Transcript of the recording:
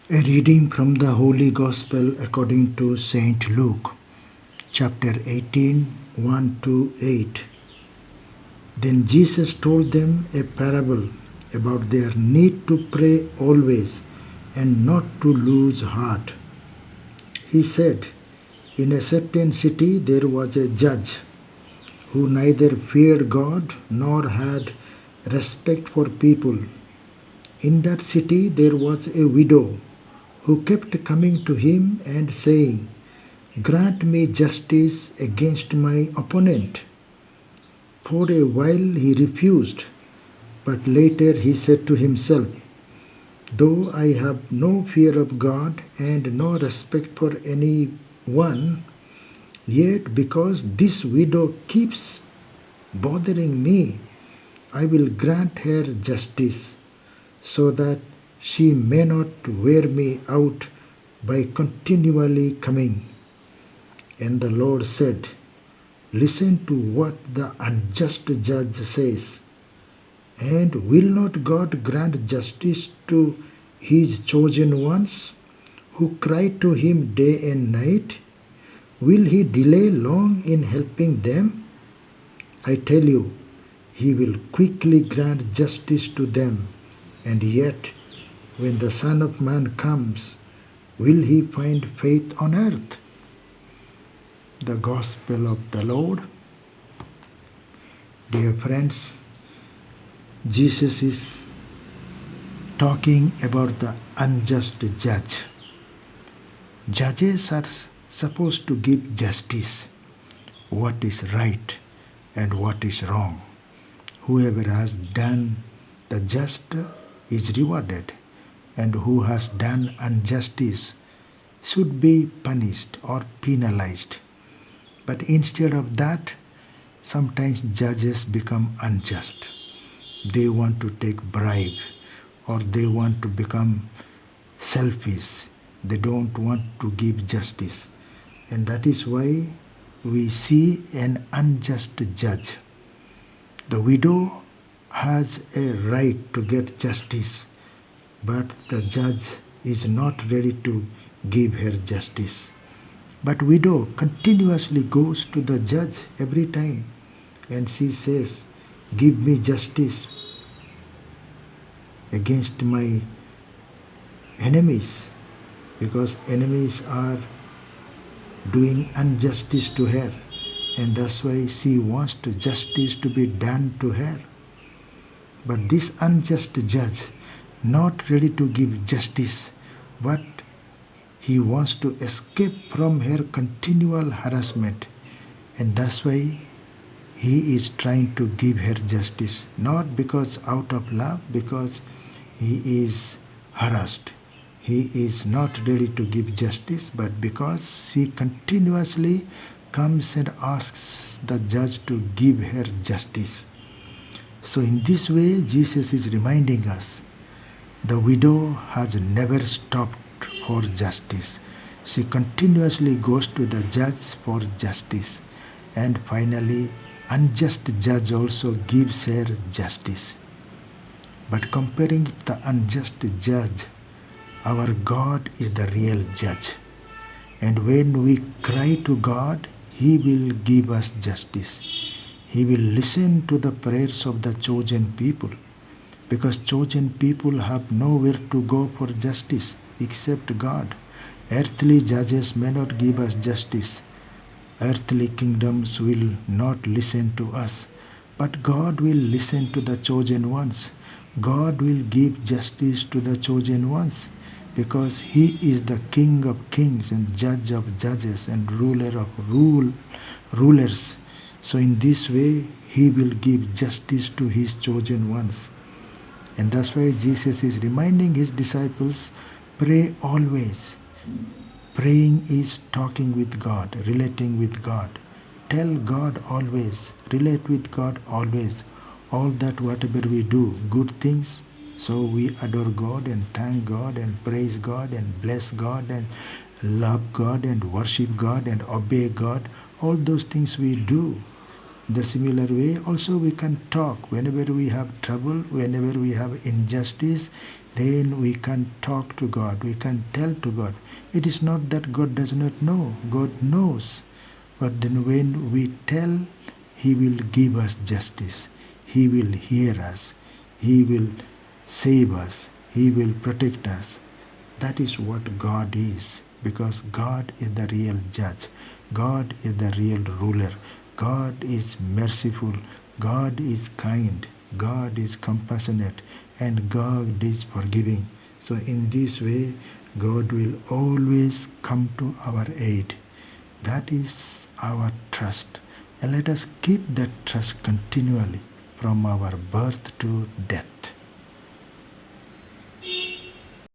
A reading from the Holy Gospel according to Saint Luke, chapter 18, 1 to 8. Then Jesus told them a parable about their need to pray always and not to lose heart. He said, in a certain city there was a judge who neither feared God nor had respect for people. In that city there was a widow who kept coming to him and saying, grant me justice against my opponent. For a while he refused, but later he said to himself, though I have no fear of God and no respect for anyone, yet because this widow keeps bothering me, I will grant her justice, so that she may not wear me out by continually coming. And the Lord said, listen to what the unjust judge says. And will not God grant justice to his chosen ones who cry to him day and night? Will he delay long in helping them? I tell you, he will quickly grant justice to them. And yet, when the Son of Man comes, will he find faith on earth? The Gospel of the Lord. Dear friends, Jesus is talking about the unjust judge. Judges are supposed to give justice, what is right and what is wrong. Whoever has done the just is rewarded, and who has done injustice should be punished or penalized. But instead of that, sometimes judges become unjust. They want to take bribe, or they want to become selfish. They don't want to give justice. And that is why we see an unjust judge. The widow has a right to get justice, but the judge is not ready to give her justice. But widow continuously goes to the judge every time, and she says, give me justice against my enemies, because enemies are doing injustice to her, and that's why she wants justice to be done to her. But this unjust judge, not ready to give justice, but he wants to escape from her continual harassment, and that's why he is trying to give her justice, not because out of love, because he is harassed. He is not ready to give justice, but because she continuously comes and asks the judge to give her justice. So in this way, Jesus is reminding us, the widow has never stopped for justice. She continuously goes to the judge for justice, and finally, unjust judge also gives her justice. But comparing the unjust judge, our God is the real judge. And when we cry to God, he will give us justice. He will listen to the prayers of the chosen people, because chosen people have nowhere to go for justice except God. Earthly judges may not give us justice. Earthly kingdoms will not listen to us, but God will listen to the chosen ones. God will give justice to the chosen ones, because he is the King of kings and Judge of judges and ruler of rulers. So in this way, he will give justice to his chosen ones. And that's why Jesus is reminding his disciples, pray always. Praying is talking with God, relating with God. Tell God always, relate with God always. All that whatever we do, good things, so we adore God and thank God and praise God and bless God and love God and worship God and obey God. All those things we do. The similar way also we can talk whenever we have trouble, whenever we have injustice, then we can talk to God, we can tell to God. It is not that God does not know, God knows. But then when we tell, He will give us justice, He will hear us, He will save us, He will protect us. That is what God is, because God is the real judge. God is the real ruler. God is merciful. God is kind. God is compassionate. And God is forgiving. So in this way, God will always come to our aid. That is our trust. And let us keep that trust continually from our birth to death.